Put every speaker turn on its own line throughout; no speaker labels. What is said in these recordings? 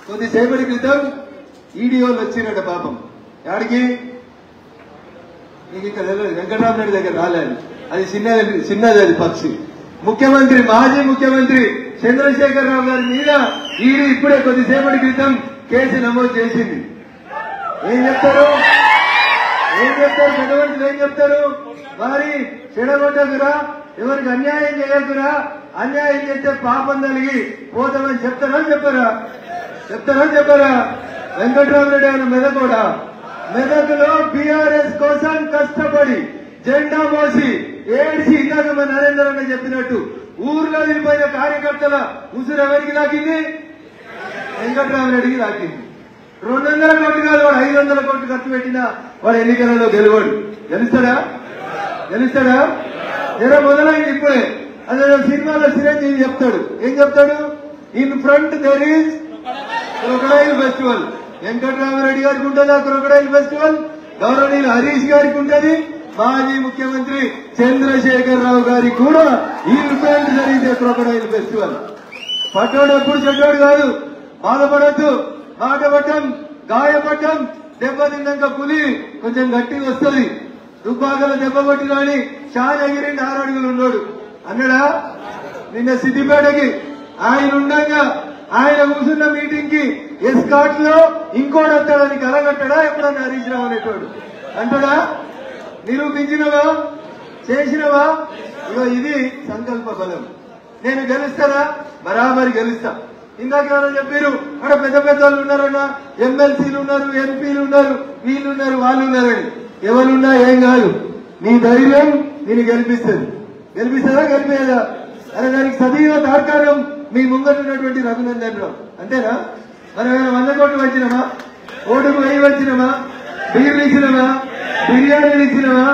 కొద్దిసేపటి క్రితం ఈడీఓలు వచ్చినట్ట పాపం యాడికి నీకు ఇక్కడ వెంకటరామరెడ్డి దగ్గర రాలేదు, అది చిన్నది అది పక్షి. ముఖ్యమంత్రి మాజీ ముఖ్యమంత్రి చంద్రశేఖరరావు గారి మీద ఈడీ ఇప్పుడే కొద్దిసేపటి క్రితం కేసు నమోదు చేసింది. ఏం చెప్తారు పెద్దమంత్రులు ఏం చెప్తారు? మరి చెడగొట్టకురా, ఎవరికి అన్యాయం చేయకురా, అన్యాయం చేస్తే పాపం కలిగి పోతామని చెప్తారా చెప్పరా? వెంకటరామరెడ్డి ఆయన మెదకోడా? మెదకులో బీఆర్ఎస్ కోసం కష్టపడి జెండా మోసి ఏడ్చి ఇందాక మన నరేంద్ర అన్న చెప్పినట్టు ఊర్లో వెళ్ళిపోయిన కార్యకర్తల ఉసురు ఎవరికి దాకింది? వెంకటరామరెడ్డికి దాకింది. 200 కోట్లు కాదు, వాడు 500 కోట్లు ఖర్చు పెట్టినా వాడు ఎన్నికలలో గెలుస్తాడా? జర మొదలైంది ఇప్పుడే. అదే సినిమాలో చిరంజీవి చెప్తాడు, ఏం చెప్తాడు? In front there is crocodile festival. Venkataramareddy గారికి ఉంటుందా క్రొకడైల్ ఫెస్టివల్? గౌరవనీయులు హరీష్ గారికి ఉంటుంది, మాజీ ముఖ్యమంత్రి చంద్రశేఖరరావు గారికి కూడా ఇన్ ఫ్రంట్ జరిగితే క్రొకడైల్ ఫెస్టివల్. పట్టోడు ఎప్పుడు చెడ్డోడు కాదు, బాధపడద్దు. మాట పట్టం, గాయపట్టం, దెబ్బ తిన్నాక పులి కొంచెం గట్టిగా వస్తుంది. దుబ్బాకలో దెబ్బ కొట్టి రాని షాన్ ఎగిరిండి 6 అడుగులు ఉన్నాడు అన్నాడా? నిన్న సిద్దిపేటకి ఆయన ఉండగా ఆయన కూర్చున్న మీటింగ్ కి ఎస్కాట్ లో ఇంకోటి వస్తాడని కలగట్టడా ఎప్పుడన్నా హరీష్ రావు అనేటోడు అంటాడా? నిరూపించినవా? చేసినవా? ఇగో ఇది సంకల్ప బలం. నేను గెలుస్తారా? బరాబరి గెలుస్తా. ఇందాకేమన్నా చెప్పారు, అక్కడ పెద్ద పెద్ద వాళ్ళు ఉన్నారన్నా, ఎమ్మెల్సీలు ఉన్నారు, ఎంపీలు ఉన్నారు, వీళ్ళున్నారు, వాళ్ళు ఉన్నారని. ఎవరున్నా ఏం కాదు, నీ ధైర్యం నేను గెలిపిస్తుందా గెలిపేదా? అరే దానికి సజీవ తార్కాణం మీ ముంగటున్నటువంటి రఘునందన్ రావు. అంతేనా? మనం ఏమైనా 100 కోట్లు వచ్చినామా? ఓటుకు 1000 వచ్చినామా? బీర్లు ఇచ్చినామా? బిర్యానీలు ఇచ్చినామా?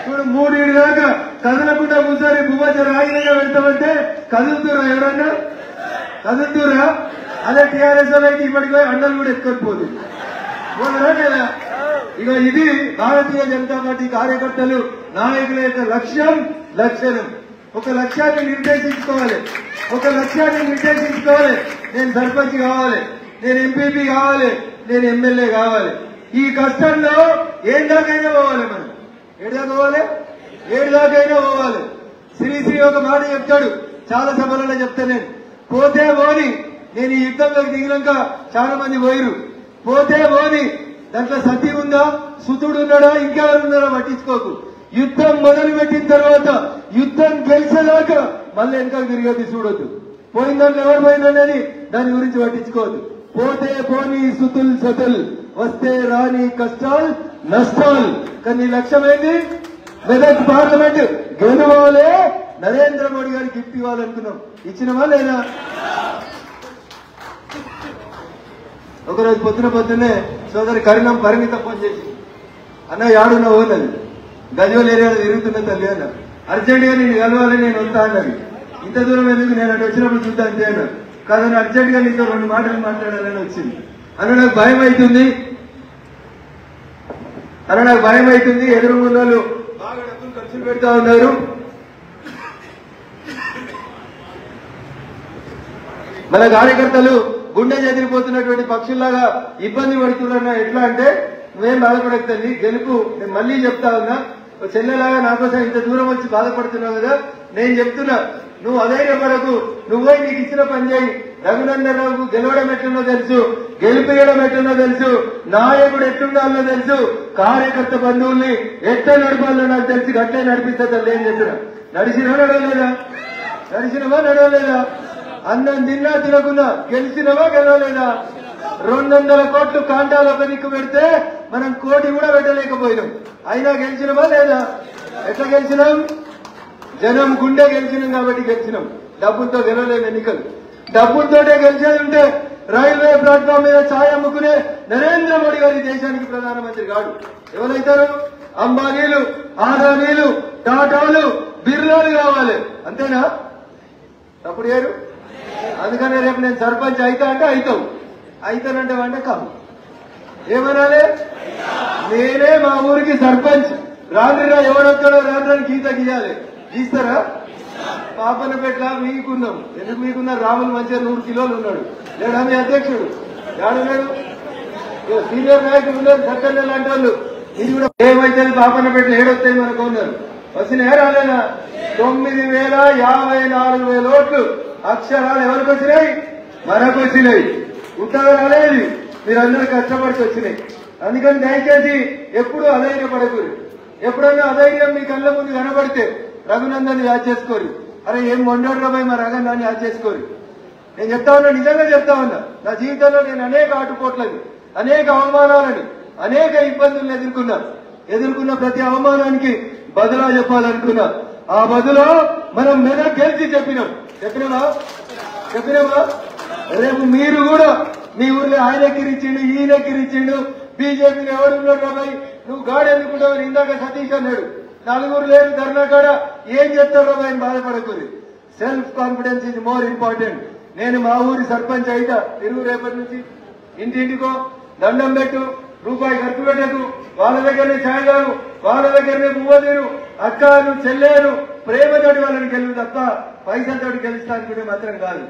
చూడు 3 దాకా కదలకుండా కూర్చొని భూమధ్య రాగినగా పెడతామంటే కదులుతురా? ఎవరన్నా కదులుతురా? అదే టీఆర్ఎస్ వాళ్ళకి ఇప్పటికీ అండలు కూడా ఎత్తుకొని పోతుంది లేదా? ఇక ఇది భారతీయ జనతా పార్టీ కార్యకర్తలు నాయకుల యొక్క లక్ష్యం. ఒక లక్ష్యాన్ని నిర్దేశించుకోవాలి. నేను సర్పంచ్ కావాలి, నేను ఎంపీపీ కావాలి, నేను ఎమ్మెల్యే కావాలి. ఈ కష్టంలో ఏం దాకైనా పోవాలి. మనం ఏడు దాకైనా పోవాలి. శ్రీ ఒక మాట చెప్తాడు, చాలా సభలలో చెప్తా నేను. పోతే పోని, నేను ఈ యుద్ధంలోకి దిగినాక చాలా మంది పోయిరు. పోతే పోని, దాంట్లో సతీ ఉందా, సుతుడు ఉన్నాడా, ఇంకెవరున్నారో పట్టించుకోకు. యుద్ధం మొదలు పెట్టిన తర్వాత యుద్ధం గెలిచేదాకా మళ్ళీ వెనకాల తిరిగేది చూడొద్దు. పోయిన దాంట్లో ఎవరు పోయిందనేది దాని గురించి పట్టించుకోవద్దు. పోతే పోని సతుల్, వస్తే రాని కష్టాలు నష్టాలు. కానీ లక్ష్యం ఏంది? మెదక్ పార్లమెంట్ గెలవాలి, నరేంద్ర మోడీ గారికి గిఫ్ట్ ఇవ్వాలనుకున్నాం. ఇచ్చినవా లేదా? ఒకరోజు పొద్దున్నే సోదరి కరుణం పరిమిత ఫోన్ చేసి, అన్న యాడున్న ఓనది గజ్వేల్ ఏరియాలో తిరుగుతున్న తల్లి అన్న, అర్జెంట్ గా నేను కలవాలి, నేను వస్తా అన్నది. ఇంత దూరం ఎందుకు, నేను అటు వచ్చినప్పుడు చూద్దాం అంతే అన్నారు. కాదని అర్జెంట్ గా నీతో 2 మాటలు మాట్లాడాలని వచ్చింది. అన్న నాకు భయం అవుతుంది, ఎదురు వాళ్ళు బాగా డబ్బులు ఖర్చులు పెడతా ఉన్నారు. మన కార్యకర్తలు గుండె చెదిరిపోతున్నటువంటి పక్షుల్లాగా ఇబ్బంది పడుతున్నారన్న. ఎట్లా అంటే నువ్వేం బాధపడక తల్లి, గెలుపు నేను మళ్లీ చెప్తా ఉన్నా. చెల్లెలాగా నా కోసం ఇంత దూరం వచ్చి బాధపడుతున్నావు కదా, నేను చెప్తున్నా, నువ్వు అధైర్యపడకు. నువ్వే నీకు ఇచ్చిన పని చేయి. రఘునందన్ రావుకు గెలవడం ఎట్లున్నో తెలుసు, గెలిపేయడం ఎట్లున్నో తెలుసు, నాయకుడు ఎట్లుండాలో తెలుసు, కార్యకర్త బంధువుల్ని ఎట్లా నడపాలో నాకు తెలిసి గట్లే నడిపిస్తా తల్లి అని చెప్తున్నా. నడిచినవా నడవలేదా? అన్నం తిన్నా తినకున్నా గెలిచినవా గెలవలేదా? 200 కోట్లు కాంటాలు ఒక దిక్కు పెడితే మనం 1 కోటి కూడా పెట్టలేకపోయినాం. అయినా గెలిచినవా లేదా? ఎట్లా గెలిచినాం? జనం గుండె గెలిచినాం కాబట్టి గెలిచినాం. డబ్బులతో గెలవలేదు ఎన్నికలు. డబ్బులతోటే గెలిచేది ఉంటే రైల్వే ప్లాట్ఫామ్ మీద ఛాయ్ అమ్ముకునే నరేంద్ర మోడీ గారి దేశానికి ప్రధానమంత్రి కాదు. ఎవరైతారు? అంబానీలు, ఆదానీలు, టాటాలు, బిర్లాలు కావాలి. అంతేనా? తప్పుడు ఏరు. అందుకనే రేపు నేను సర్పంచ్ అయితా అంటే అయితానంటే అంటే కాదు. ఏమనాలి? నేనే మా ఊరికి సర్పంచ్, రాత్రిరా ఎవడొచ్చాడో రాత్రి గీత గీయాలి. గీస్తారా? పాపన పెట్ట మీకున్నాం. ఎందుకు మీకున్నారు? రాములు మంచిగా 100 కిలోలు ఉన్నాడు. లేదా మీ అధ్యక్షుడు ఎవరున్నారు సీనియర్ నాయకులు ఉన్నారు సర్కల్ లాంటి వాళ్ళు ఇది కూడా ఏమైతే పాపన పెట్టి ఏడొస్తాయి మనకు ఉన్నారు వచ్చినాయా రాలేనా 9,54,000 ఓట్లు అక్షరాలు ఎవరికి వచ్చినాయి మనకు వచ్చినాయి ఉత్తగా రాలేదు మీరందరూ కష్టపడికి వచ్చినాయి అందుకని దయచేసి ఎప్పుడు అధైర్యపడకూరు ఎప్పుడన్నా అధైర్యం మీ కళ్ళ ముందు కనబడితే రఘునందన్ యాద్ చేసుకోరు అరే ఏం వండాడు రాబాయి మా రఘునందాన్ని యాద్ చేసుకోరు నేను చెప్తా ఉన్నా నిజంగా చెప్తా ఉన్నా నా జీవితంలో నేను అనేక ఆటుపోట్లని అనేక అవమానాలని అనేక ఇబ్బందులను ఎదుర్కొన్న ప్రతి అవమానానికి బదులా చెప్పాలనుకున్నా ఆ బదులో మనం మెదక్ గెలిచి చెప్పినామా రేపు మీరు కూడా మీ ఊర్లో ఆయన ఎక్కిరిచ్చిండు ఈయన ఎక్కిరిచ్చిండు బీజేపీని ఎవడున్నాడు రాబాయి నువ్వు గాడి ఎందుకుంటావు ఇందాక సతీష్ అన్నాడు నలుగురు లేరు ధర్నా కాడ ఏం చెప్తావు రాబాయి అని బాధపడకూడదు self confidence is more important నేను మా ఊరి సర్పంచ్ అయితా తిరుగు రేపటి నుంచి ఇంటింటికో దండం పెట్టు రూపాయి ఖర్చు పెట్టకు వాళ్ళ దగ్గరనే ఛాయ్ కాదు వాళ్ళ దగ్గరనే పువ్వు తీరు అక్కను చెల్లేరు ప్రేమతోటి వాళ్ళని గెలువు తప్ప పైసలతోటి గెలుస్తా అనుకుంటే మాత్రం కాదు